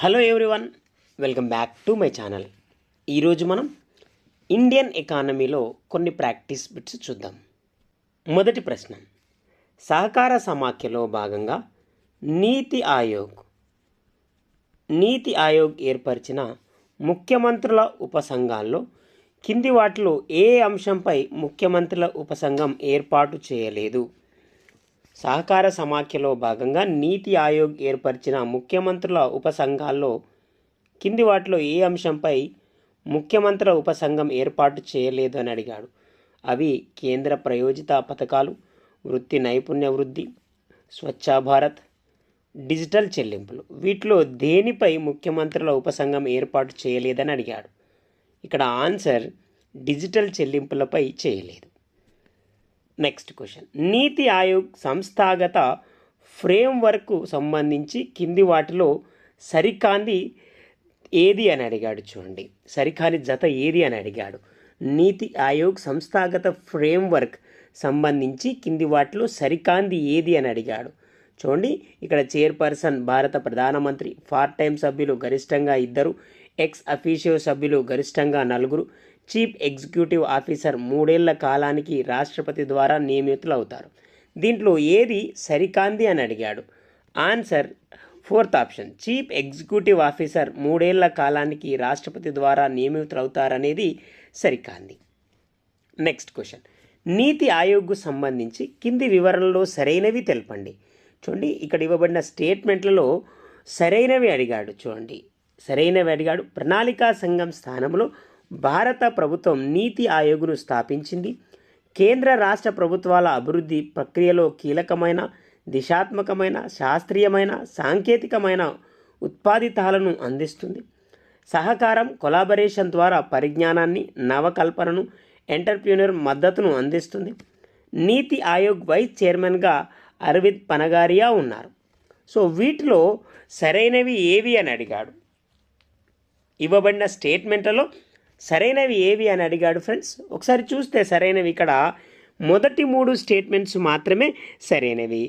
Hello everyone, welcome back to my channel. ఈరోజు మనం Indian ఎకానమీలో కొన్ని ప్రాక్టీస్ బిట్స్ చూద్దాం. మొదటి ప్రశ్న, సహకార సమాఖ్యలో భాగంగా నీతి ఆయోగ్ ఏర్పరిచిన ముఖ్యమంత్రుల ఉపసంఘాల్లో కింది వాటిలో ఏ అంశంపై ముఖ్యమంత్రుల ఉపసంఘం ఏర్పాటు చేయలేదు? సహకార సమాఖ్యలో భాగంగా నీతి ఆయోగ్ ఏర్పరిచిన ముఖ్యమంత్రుల ఉపసంఘాల్లో కింది వాటిలో ఏ అంశంపై ముఖ్యమంత్రుల ఉపసంఘం ఏర్పాటు చేయలేదు అని అడిగాడు. అవి కేంద్ర ప్రయోజిత పథకాలు, వృత్తి నైపుణ్య వృద్ధి, స్వచ్ఛ భారత్, డిజిటల్ చెల్లింపులు. వీటిలో దేనిపై ముఖ్యమంత్రుల ఉపసంఘం ఏర్పాటు చేయలేదని అడిగాడు. ఇక్కడ ఆన్సర్ డిజిటల్ చెల్లింపులపై చేయలేదు. నెక్స్ట్ క్వశ్చన్, నీతి ఆయోగ్ సంస్థాగత ఫ్రేమ్వర్క్ సంబంధించి కింది వాటిలో సరికాంది ఏది అని అడిగాడు. చూడండి, సరికాని జత ఏది అని అడిగాడు. నీతి ఆయోగ్ సంస్థాగత ఫ్రేమ్వర్క్ సంబంధించి కింది వాటిలో సరికాంది ఏది అని అడిగాడు. చూడండి, ఇక్కడ చైర్పర్సన్ భారత ప్రధానమంత్రి, పార్ట్ టైం సభ్యులు గరిష్టంగా 2, ఎక్స్ అఫీషియో సభ్యులు గరిష్టంగా 4, చీఫ్ ఎగ్జిక్యూటివ్ ఆఫీసర్ 3 ఏళ్ల కాలానికి రాష్ట్రపతి ద్వారా నియమితులవుతారు. దీంట్లో ఏది సరికాంది అని అడిగాడు. Answer fourth option, chief executive officer 3 ఏళ్ల కాలానికి రాష్ట్రపతి ద్వారా నియమితులవుతారనేది సరికాంది. నెక్స్ట్ క్వశ్చన్, నీతి ఆయోగ్కు సంబంధించి కింది వివరణలో సరైనవి తెలపండి. చూడండి, ఇక్కడ ఇవ్వబడిన స్టేట్మెంట్లలో సరైనవి అడిగాడు. చూడండి, సరైనవి అడిగాడు. ప్రణాళికా సంఘం స్థానంలో భారత ప్రభుత్వం నీతి ఆయోగ్ను స్థాపించింది. కేంద్ర రాష్ట్ర ప్రభుత్వాల అభివృద్ధి ప్రక్రియలో కీలకమైన, దిశాత్మకమైన, శాస్త్రీయమైన, సాంకేతికమైన ఉత్పాదితాలను అందిస్తుంది. సహకారం, కొలాబరేషన్ ద్వారా పరిజ్ఞానాన్ని, నవకల్పనను, ఎంటర్ప్రీనర్ మద్దతును అందిస్తుంది. నీతి ఆయోగ్ వైస్ చైర్మన్గా అరవింద్ పనగారియా ఉన్నారు. సో వీటిలో సరైనవి ఏవి అని అడిగాడు. ఇవ్వబడిన స్టేట్మెంట్లలో సరైనవి ఏవి అని అడిగాడు. ఫ్రెండ్స్, ఒకసారి చూస్తే సరైనవి ఇక్కడ మొదటి 3 స్టేట్మెంట్స్ మాత్రమే సరైనవి.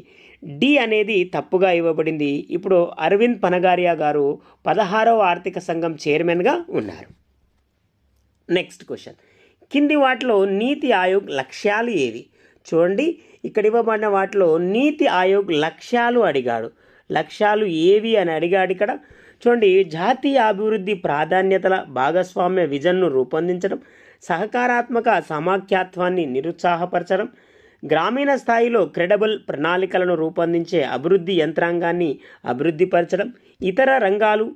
డి అనేది తప్పుగా ఇవ్వబడింది. ఇప్పుడు అరవింద్ పనగారియా గారు 16వ ఆర్థిక సంఘం చైర్మన్గా ఉన్నారు. నెక్స్ట్ క్వశ్చన్, కింది వాటిలో నీతి ఆయోగ్ లక్ష్యాలు ఏవి? చూడండి, ఇక్కడ ఇవ్వబడిన వాటిలో నీతి ఆయోగ్ లక్ష్యాలు అడిగాడు. లక్ష్యాలు ఏవి అని అడిగాడు. ఇక్కడ చూడండి, జాతీయ అభివృద్ధి ప్రాధాన్యతల భాగస్వామ్య విజన్ను రూపొందించడం, సహకారాత్మక సమాఖ్యాత్వాన్ని నిరుత్సాహపరచడం, గ్రామీణ స్థాయిలో క్రెడబుల్ ప్రణాళికలను రూపొందించే అభివృద్ధి యంత్రాంగాన్ని అభివృద్ధిపరచడం, ఇతర రంగాలు,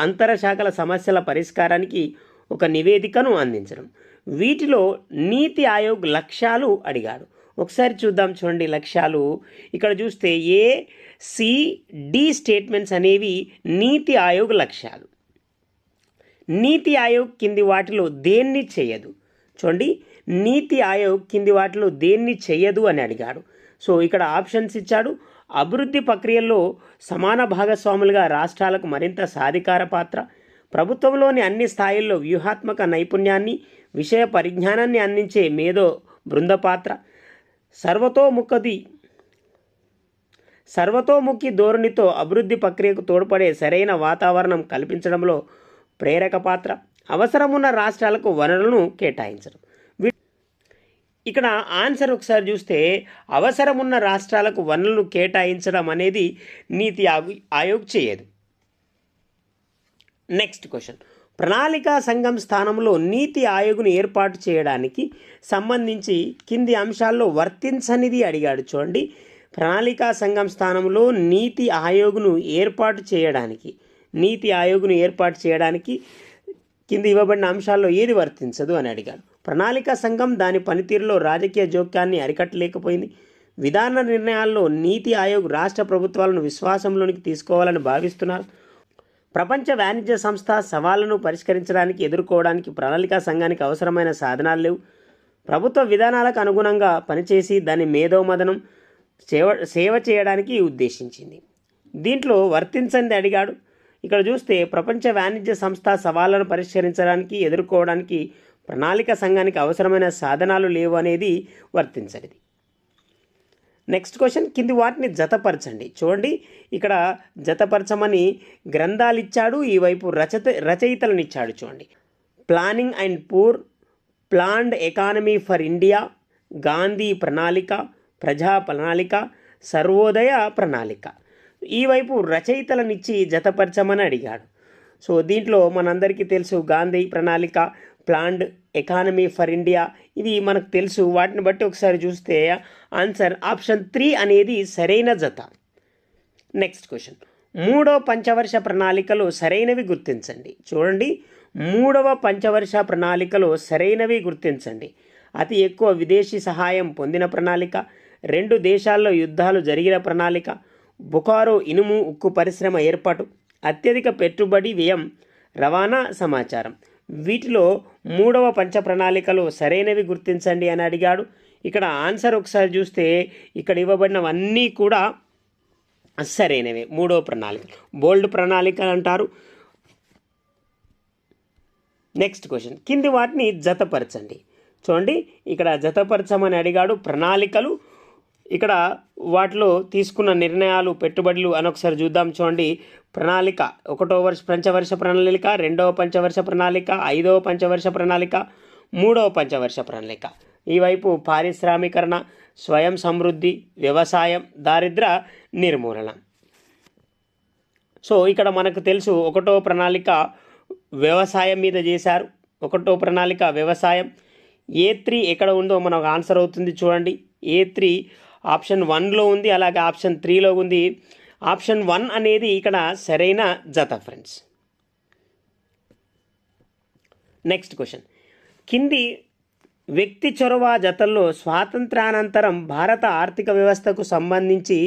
అంతర శాఖల సమస్యల పరిష్కారానికి ఒక నివేదికను అందించడం. వీటిలో నీతి ఆయోగ్ లక్ష్యాలు అడిగాడు. ఒకసారి చూద్దాం. చూడండి, లక్ష్యాలు ఇక్కడ చూస్తే ఏ, సి, డి స్టేట్మెంట్స్ అనేవి నీతి ఆయోగ్ లక్ష్యాలు. నీతి ఆయోగ్ కింది వాటిలో దేన్ని చేయదు? చూడండి, నీతి ఆయోగ్ కింది వాటిలో దేన్ని చేయదు అని అడిగాడు. సో ఇక్కడ ఆప్షన్స్ ఇచ్చాడు. అభివృద్ధి ప్రక్రియల్లో సమాన భాగస్వాములుగా రాష్ట్రాలకు మరింత సాధికార పాత్ర, ప్రభుత్వంలోని అన్ని స్థాయిల్లో వ్యూహాత్మక నైపుణ్యాన్ని, విషయ పరిజ్ఞానాన్ని అందించే మేధో బృంద పాత్ర, సర్వతోముఖి ధోరణితో అభివృద్ధి ప్రక్రియకు తోడ్పడే సరైన వాతావరణం కల్పించడంలో ప్రేరక పాత్ర, అవసరమున్న రాష్ట్రాలకు వనరులను కేటాయించడం. ఇక్కడ ఆన్సర్ ఒకసారి చూస్తే అవసరమున్న రాష్ట్రాలకు వనరులను కేటాయించడం అనేది నీతి ఆయోగ్ చేయదు. నెక్స్ట్ క్వశ్చన్, ప్రణాళికా సంఘం స్థానంలో నీతి ఆయోగ్ను ఏర్పాటు చేయడానికి సంబంధించి కింది అంశాల్లో వర్తించనిది అడిగాడు. చూడండి, ప్రణాళికా సంఘం స్థానంలో నీతి ఆయోగ్ను ఏర్పాటు చేయడానికి కింది ఇవ్వబడిన అంశాల్లో ఏది వర్తించదు అని అడిగాడు. ప్రణాళికా సంఘం దాని పనితీరులో రాజకీయ జోక్యాన్ని అరికట్టలేకపోయింది. విధాన నిర్ణయాల్లో నీతి ఆయోగ్ రాష్ట్ర ప్రభుత్వాలను విశ్వాసంలోనికి తీసుకోవాలని భావిస్తున్నారు. ప్రపంచ వాణిజ్య సంస్థ సవాళ్లను పరిష్కరించడానికి, ఎదుర్కోవడానికి ప్రణాళికా సంఘానికి అవసరమైన సాధనాలు లేవు. ప్రభుత్వ విధానాలకు అనుగుణంగా పనిచేసి దాని మేధోమదనం సేవ చేయడానికి ఉద్దేశించింది. దీంట్లో వర్తించండి అడిగాడు. ఇక్కడ చూస్తే ప్రపంచ వాణిజ్య సంస్థ సవాళ్లను పరిష్కరించడానికి, ఎదుర్కోవడానికి ప్రణాళిక సంఘానికి అవసరమైన సాధనాలు లేవు అనేది వర్తించనిది. నెక్స్ట్ క్వశ్చన్, కింది వాటిని జతపరచండి. చూడండి, ఇక్కడ జతపరచమని గ్రంథాలు ఇచ్చాడు, ఈ వైపు రచయితలను ఇచ్చాడు. చూడండి, planning and poor, planned economy for India, Gandhi ప్రణాళిక, ప్రజా ప్రణాళిక, సర్వోదయ ప్రణాళిక. ఈ వైపు రచయితలనిచ్చి జతపరచమని అడిగాడు. సో దీంట్లో మనందరికీ తెలుసు గాంధీ ప్రణాళిక, ప్లాన్డ్ ఎకానమీ ఫర్ ఇండియా, ఇది మనకు తెలుసు. వాటిని బట్టి ఒకసారి చూస్తే ఆన్సర్ ఆప్షన్ 3 అనేది సరైన జత. నెక్స్ట్ క్వశ్చన్, 3వ పంచవర్ష ప్రణాళికలో సరైనవి గుర్తించండి. చూడండి, 3వ పంచవర్ష ప్రణాళికలో సరైనవి గుర్తించండి. అతి ఎక్కువ విదేశీ సహాయం పొందిన ప్రణాళిక, 2 దేశాల్లో యుద్ధాలు జరిగిన ప్రణాళిక, బొకారో ఇనుము ఉక్కు పరిశ్రమ ఏర్పాటు, అత్యధిక పెట్టుబడి వ్యయం, రవాణా సమాచారం. వీటిలో 3వ పంచ ప్రణాళికలో సరైనవి గుర్తించండి అని అడిగాడు. ఇక్కడ ఆన్సర్ ఒకసారి చూస్తే ఇక్కడ ఇవ్వబడినవన్నీ కూడా సరైనవే. 3వ ప్రణాళిక బోల్డ్ ప్రణాళిక అంటారు. నెక్స్ట్ క్వశ్చన్, కింది వాటిని జతపరచండి. చూడండి, ఇక్కడ జతపరచమని అడిగాడు. ప్రణాళికలు, ఇక్కడ వాటిలో తీసుకున్న నిర్ణయాలు, పెట్టుబడులు అని ఒకసారి చూద్దాం. చూడండి, ప్రణాళిక 1వ పంచవర్ష ప్రణాళిక, 2వ పంచవర్ష ప్రణాళిక, 5వ పంచవర్ష ప్రణాళిక, 3వ పంచవర్ష ప్రణాళిక. ఈ వైపు పారిశ్రామీకరణ, స్వయం సమృద్ధి, వ్యవసాయం, దారిద్ర్య నిర్మూలన. సో ఇక్కడ మనకు తెలుసు 1వ ప్రణాళిక వ్యవసాయం మీద చేశారు. 1వ ప్రణాళిక వ్యవసాయం. A3 ఎక్కడ ఉందో మనకు ఆన్సర్ అవుతుంది. చూడండి, A3 ఆప్షన్ 1లో ఉంది, అలాగే ఆప్షన్ 3లో ఉంది. ఆప్షన్ 1 అనేది ఇక్కడ సరైన జత ఫ్రెండ్స్. నెక్స్ట్ క్వశ్చన్, కింది వ్యక్తి చొరవ జతల్లో స్వాతంత్రానంతరం భారత ఆర్థిక వ్యవస్థకు సంబంధించి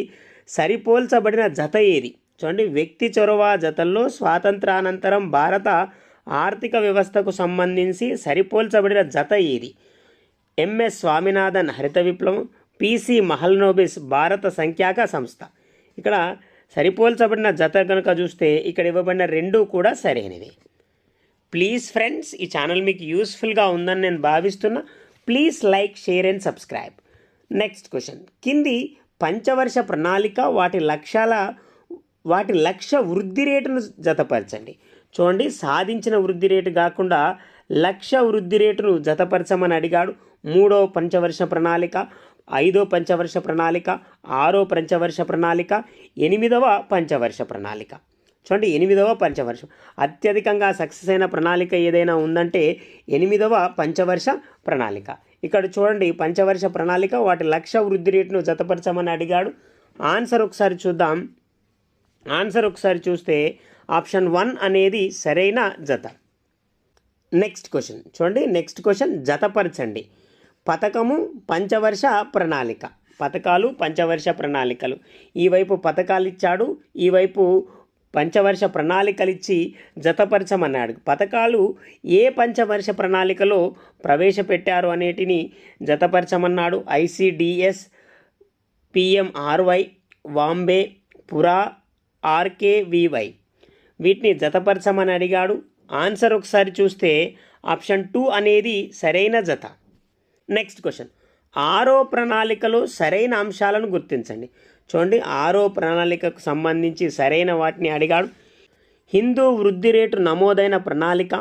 సరిపోల్చబడిన జత ఏది? చూడండి, వ్యక్తి చొరవ జతల్లో స్వాతంత్రానంతరం భారత ఆర్థిక వ్యవస్థకు సంబంధించి సరిపోల్చబడిన జత ఏది? MS స్వామినాథన్ హరిత విప్లవం, PC మహల్నోబిస్ భారత సంఖ్యాక సంస్థ. ఇక్కడ సరిపోల్చబడిన జత కనుక చూస్తే ఇక్కడ ఇవ్వబడిన 2 కూడా సరైనవి. ప్లీజ్ ఫ్రెండ్స్, ఈ ఛానల్ మీకు యూస్ఫుల్గా ఉందని నేను భావిస్తున్నా. Please like, share and subscribe. Next question, కింది పంచవర్ష ప్రణాళిక వాటి లక్ష్య వృద్ధి రేటును జతపరచండి. చూడండి, సాధించిన వృద్ధి రేటు కాకుండా లక్ష్య వృద్ధి రేటును జతపరచమని అడిగాడు. 3వ పంచవర్ష ప్రణాళిక, 5వ పంచవర్ష ప్రణాళిక, 6వ పంచవర్ష ప్రణాళిక, 8వ పంచవర్ష ప్రణాళిక. చూడండి, 8వ పంచవర్షం. అత్యధికంగా సక్సెస్ అయిన ప్రణాళిక ఏదైనా ఉందంటే 8వ పంచవర్ష ప్రణాళిక. ఇక్కడ చూడండి, పంచవర్ష ప్రణాళిక వాటి లక్ష్య వృద్ధి రేటును జతపరచమని అడిగాడు. ఆన్సర్ ఒకసారి చూద్దాం. ఆన్సర్ ఒకసారి చూస్తే ఆప్షన్ 1 అనేది సరైన జత. నెక్స్ట్ క్వశ్చన్ చూడండి, నెక్స్ట్ క్వశ్చన్, జతపరచండి. పథకము, పంచవర్ష ప్రణాళిక. పథకాలు, పంచవర్ష ప్రణాళికలు. ఈ వైపు పథకాలు ఇచ్చాడు, ఈ వైపు పంచవర్ష ప్రణాళికలు ఇచ్చి జతపరచమన్నాడు. పథకాలు ఏ పంచవర్ష ప్రణాళికలో ప్రవేశపెట్టారు అనేటిని జతపరచమన్నాడు. ICDS, PMRY, వాంబే, పురా, RKVY. వీటిని జతపరచమని అడిగాడు. ఆన్సర్ ఒకసారి చూస్తే ఆప్షన్ 2 అనేది సరైన జత. నెక్స్ట్ క్వశ్చన్, 6వ ప్రణాళికలో సరైన అంశాలను గుర్తించండి. చూడండి, 6వ ప్రణాళికకు సంబంధించి సరైన వాటిని అడిగాడు. హిందూ వృద్ధి రేటు నమోదైన ప్రణాళిక.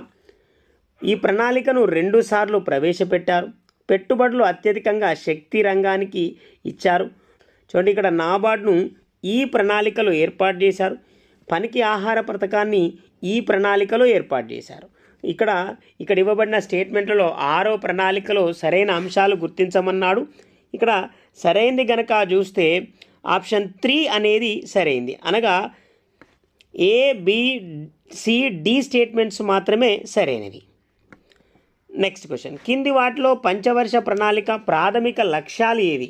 ఈ ప్రణాళికను 2 సార్లు ప్రవేశపెట్టారు. పెట్టుబడులు అత్యధికంగా శక్తి రంగానికి ఇచ్చారు. చూడండి, ఇక్కడ నాబార్డ్ను ఈ ప్రణాళికలో ఏర్పాటు చేశారు. పనికి ఆహార పథకాన్ని ఈ ప్రణాళికలో ఏర్పాటు చేశారు. ఇక్కడ ఇవ్వబడిన స్టేట్మెంట్లలో 6వ ప్రణాళికలో సరైన అంశాలు గుర్తించమన్నాడు. ఇక్కడ సరైనది గనక చూస్తే ఆప్షన్ 3 అనేది సరైంది. అనగా ABCD స్టేట్మెంట్స్ మాత్రమే సరైనవి. నెక్స్ట్ క్వశ్చన్, కింది వాటిలో పంచవర్ష ప్రణాళిక ప్రాథమిక లక్ష్యాలు ఏవి?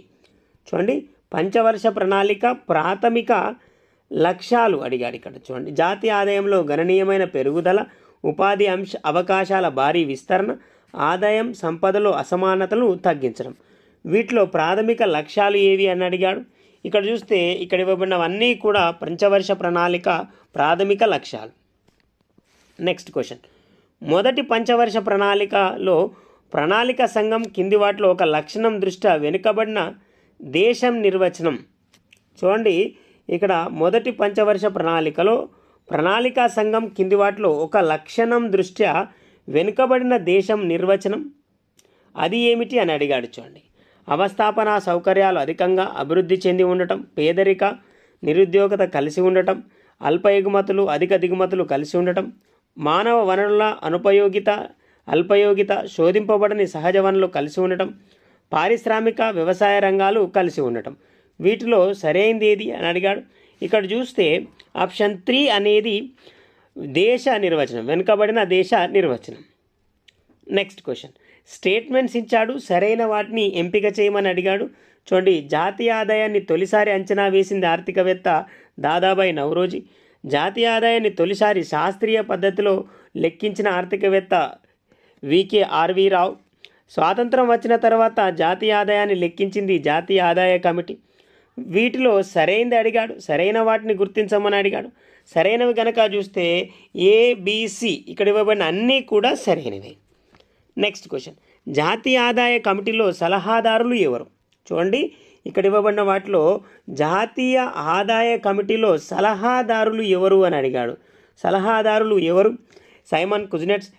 చూడండి, పంచవర్ష ప్రణాళిక ప్రాథమిక లక్ష్యాలు అడిగాడు. ఇక్కడ చూడండి, జాతీయ ఆదాయంలో గణనీయమైన పెరుగుదల, ఉపాధి అవకాశాల భారీ విస్తరణ, ఆదాయం సంపదలో అసమానతలను తగ్గించడం. వీటిలో ప్రాథమిక లక్ష్యాలు ఏవి అని అడిగాడు. ఇక్కడ చూస్తే ఇక్కడ ఇవ్వబడినవన్నీ కూడా పంచవర్ష ప్రణాళిక ప్రాథమిక లక్ష్యాలు. నెక్స్ట్ క్వశ్చన్, మొదటి పంచవర్ష ప్రణాళికలో ప్రణాళిక సంఘం కింది వాటిలో ఒక లక్షణం దృష్ట్యా వెనుకబడిన దేశం నిర్వచనం. చూడండి, ఇక్కడ మొదటి పంచవర్ష ప్రణాళికలో ప్రణాళికా సంఘం కింది వాటిలో ఒక లక్షణం దృష్ట్యా వెనుకబడిన దేశం నిర్వచనం అది ఏమిటి అని అడిగాడు. చూడండి, అవస్థాపన సౌకర్యాలు అధికంగా అభివృద్ధి చెంది ఉండటం, పేదరిక నిరుద్యోగత కలిసి ఉండటం, అల్ప ఎగుమతులు అధిక దిగుమతులు కలిసి ఉండటం, మానవ వనరుల అనుపయోగిత అల్పయోగిత శోధింపబడని సహజ వనరులు కలిసి ఉండటం, పారిశ్రామిక వ్యవసాయ రంగాలు కలిసి ఉండటం. వీటిలో సరైనది ఏది అని అడిగాడు. ఇక్కడ చూస్తే ఆప్షన్ 3 అనేది దేశ నిర్వచనం, వెనుకబడిన దేశ నిర్వచనం. నెక్స్ట్ క్వశ్చన్, స్టేట్మెంట్స్ ఇచ్చాడు, సరైన వాటిని ఎంపిక చేయమని అడిగాడు. చూడండి, జాతీయ ఆదాయాన్ని తొలిసారి అంచనా వేసింది ఆర్థికవేత్త దాదాబాయి నౌరోజీ. జాతీయ ఆదాయాన్ని తొలిసారి శాస్త్రీయ పద్ధతిలో లెక్కించిన ఆర్థికవేత్త వికే రావు. స్వాతంత్రం వచ్చిన తర్వాత జాతీయ ఆదాయాన్ని లెక్కించింది జాతీయ ఆదాయ కమిటీ. వీటిలో సరైనది అడిగాడు, సరైన వాటిని గుర్తించమని అడిగాడు. సరైనవి కనుక చూస్తే ఏబిసి ఇక్కడ ఇవ్వబడిన అన్నీ కూడా సరైనవి. నెక్స్ట్ క్వశ్చన్, జాతీయ ఆదాయ కమిటీలో సలహాదారులు ఎవరు? చూడండి, ఇక్కడ ఇవ్వబడిన వాటిలో జాతీయ ఆదాయ కమిటీలో సలహాదారులు ఎవరు అని అడిగాడు. సలహాదారులు ఎవరు? సైమన్ కుజ్నెట్స్,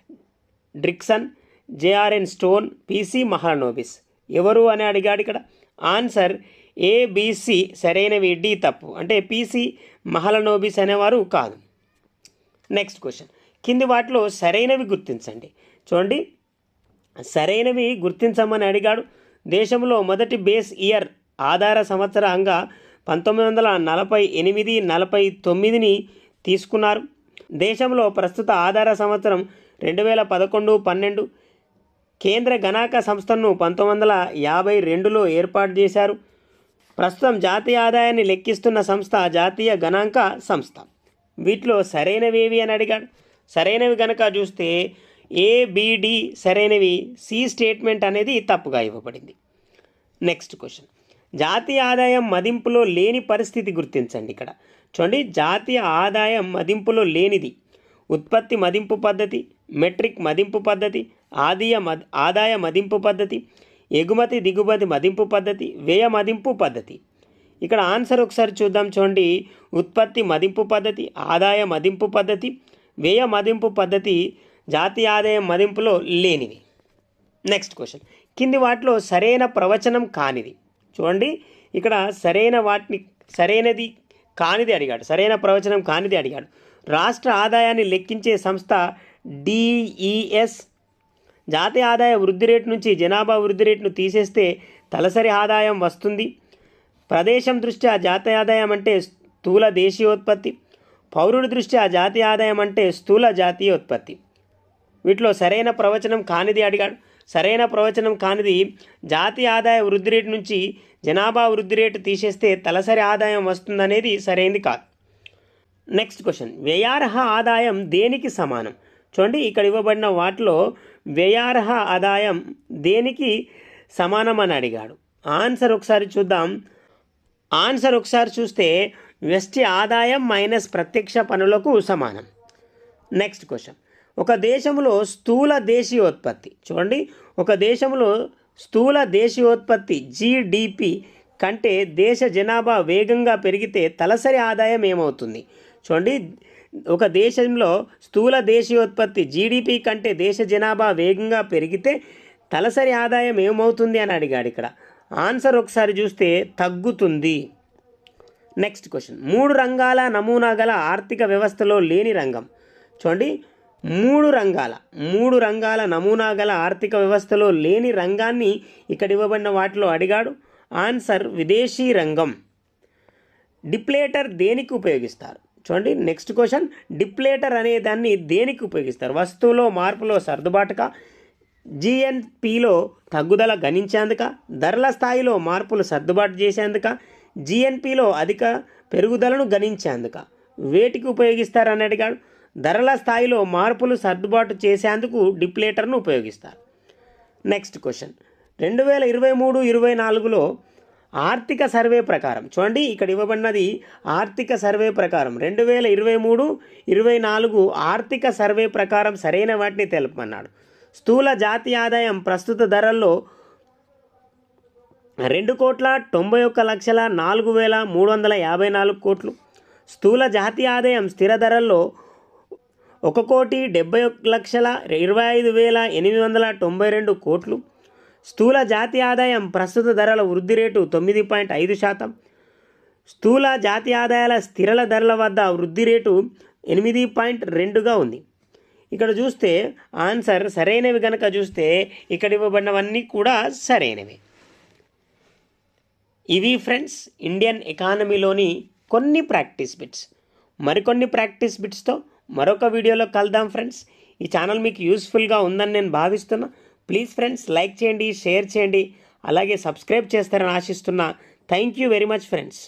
డ్రిక్సన్, జేఆర్ఎన్ స్టోన్, పిసి మహాలనోబిస్. ఎవరు అని అడిగాడు. ఇక్కడ ఆన్సర్ ఏబిసి సరైనవి, డి తప్పు, అంటే పిసి మహాలనోబిస్ అనేవారు కాదు. నెక్స్ట్ క్వశ్చన్, కింది వాటిలో సరైనవి గుర్తించండి. చూడండి, సరైనవి గుర్తించమని అడిగాడు. దేశంలో మొదటి బేస్ ఇయర్ ఆధార సంవత్సరంగా 1948-49ని తీసుకున్నారు. దేశంలో ప్రస్తుత ఆధార సంవత్సరం 2011-12. కేంద్ర గణాంక సంస్థను 1952లో ఏర్పాటు చేశారు. ప్రస్తుతం జాతీయ ఆదాయాన్ని లెక్కిస్తున్న సంస్థ జాతీయ గణాంక సంస్థ. వీటిలో సరైనవేవి అని అడిగాడు. సరైనవి కనుక చూస్తే ఏబిడి సరైనవి, సి స్టేట్మెంట్ అనేది తప్పుగా ఇవ్వబడింది. నెక్స్ట్ క్వశ్చన్, జాతీయ ఆదాయం మదింపులో లేని పరిస్థితి గుర్తించండి. ఇక్కడ చూడండి, జాతీయ ఆదాయం మదింపులో లేనిది ఉత్పత్తి మదింపు పద్ధతి, మెట్రిక్ మదింపు పద్ధతి, ఆదాయ మదింపు పద్ధతి, ఎగుమతి దిగుమతి మదింపు పద్ధతి, వ్యయ మదింపు పద్ధతి. ఇక్కడ ఆన్సర్ ఒకసారి చూద్దాం. చూడండి, ఉత్పత్తి మదింపు పద్ధతి, ఆదాయ మదింపు పద్ధతి, వ్యయ మదింపు పద్ధతి జాతీయ ఆదాయం మదింపులో లేనివి. నెక్స్ట్ క్వశ్చన్, కింది వాటిలో సరైన ప్రవచనం కానిది. చూడండి, ఇక్కడ సరైనది కానిది అడిగాడు, సరైన ప్రవచనం కానిది అడిగాడు. రాష్ట్ర ఆదాయాన్ని లెక్కించే సంస్థ డిఈఎస్. జాతీయ ఆదాయ వృద్ధి రేటు నుంచి జనాభా వృద్ధి రేటును తీసేస్తే తలసరి ఆదాయం వస్తుంది. ప్రదేశం దృష్ట్యా జాతీయ ఆదాయం అంటే స్థూల దేశీయోత్పత్తి, పౌరుడి దృష్ట్యా జాతీయ ఆదాయం అంటే స్థూల జాతీయోత్పత్తి. వీటిలో సరైన ప్రవచనం కానిది అడిగాడు. సరైన ప్రవచనం కానిది జాతీయ ఆదాయ వృద్ధి రేటు నుంచి జనాభా వృద్ధి రేటు తీసేస్తే తలసరి ఆదాయం వస్తుందనేది సరైనది కాదు. నెక్స్ట్ క్వశ్చన్, వ్యయార్హ ఆదాయం దేనికి సమానం? చూడండి, ఇక్కడ ఇవ్వబడిన వాటిలో వ్యయార్హ ఆదాయం దేనికి సమానం అని అడిగాడు. ఆన్సర్ ఒకసారి చూద్దాం. ఆన్సర్ ఒకసారి చూస్తే వ్యష్టి ఆదాయం మైనస్ ప్రత్యక్ష పన్నులకు సమానం. నెక్స్ట్ క్వశ్చన్, ఒక దేశంలో స్థూల దేశీయోత్పత్తి. చూడండి, ఒక దేశంలో స్థూల దేశీయోత్పత్తి జీడిపి కంటే దేశ జనాభా వేగంగా పెరిగితే తలసరి ఆదాయం ఏమవుతుంది? చూడండి, ఒక దేశంలో స్థూల దేశీయోత్పత్తి జీడిపి కంటే దేశ జనాభా వేగంగా పెరిగితే తలసరి ఆదాయం ఏమవుతుంది అని అడిగాడు. ఇక్కడ ఆన్సర్ ఒకసారి చూస్తే తగ్గుతుంది. నెక్స్ట్ క్వశ్చన్, 3 రంగాల నమూనా గల ఆర్థిక వ్యవస్థలో లేని రంగం. చూడండి, 3 రంగాల నమూనా గల ఆర్థిక వ్యవస్థలో లేని రంగాన్ని ఇక్కడ ఇవ్వబడిన వాటిలో అడిగాడు. ఆన్సర్ విదేశీ రంగం. డిప్లేటర్ దేనికి ఉపయోగిస్తారు? చూడండి, నెక్స్ట్ క్వశ్చన్, డిప్లేటర్ అనే దాన్ని దేనికి ఉపయోగిస్తారు? వస్తువులో మార్పులో సర్దుబాటుగా, జిఎన్పిలో తగ్గుదల గణించేందుక, ధరల స్థాయిలో మార్పులు సర్దుబాటు చేసేందుక, జిఎన్పిలో అధిక పెరుగుదలను గణించేందుక. వేటికి ఉపయోగిస్తారని అడిగాడు. ధరల స్థాయిలో మార్పులు సర్దుబాటు చేసేందుకు డిప్లేటర్ను ఉపయోగిస్తారు. నెక్స్ట్ క్వశ్చన్, 2023-24లో ఆర్థిక సర్వే ప్రకారం. చూడండి, ఇక్కడ ఇవ్వబడినది ఆర్థిక సర్వే ప్రకారం 2023-24 ఆర్థిక సర్వే ప్రకారం సరైన వాటిని తెలుపమన్నాడు. స్థూల జాతీయ ఆదాయం ప్రస్తుత ధరల్లో 2,91,04,354 కోట్లు. స్థూల జాతీయ ఆదాయం స్థిర ధరల్లో 1,71,25,892 కోట్లు. స్థూల జాతీయ ఆదాయం ప్రస్తుత ధరల వృద్ధి రేటు 9.5%. స్థూల జాతీయ ఆదాయాల స్థిర ధరల వద్ద వృద్ధి రేటు 8.2గా ఉంది. ఇక్కడ చూస్తే ఆన్సర్ సరైనవి కనుక చూస్తే ఇక్కడ ఇవ్వబడినవన్నీ కూడా సరైనవి. ఇవి ఫ్రెండ్స్ ఇండియన్ ఎకానమీలోని కొన్ని ప్రాక్టీస్ బిట్స్. మరికొన్ని ప్రాక్టీస్ బిట్స్తో మరొక వీడియోలో కలుద్దాం ఫ్రెండ్స్. ఈ ఛానల్ మీకు యూస్ఫుల్గా ఉందని నేను భావిస్తున్నా. ప్లీజ్ ఫ్రెండ్స్ లైక్ చేయండి, షేర్ చేయండి, అలాగే సబ్స్క్రైబ్ చేస్తారని ఆశిస్తున్నా. Thank you very much friends.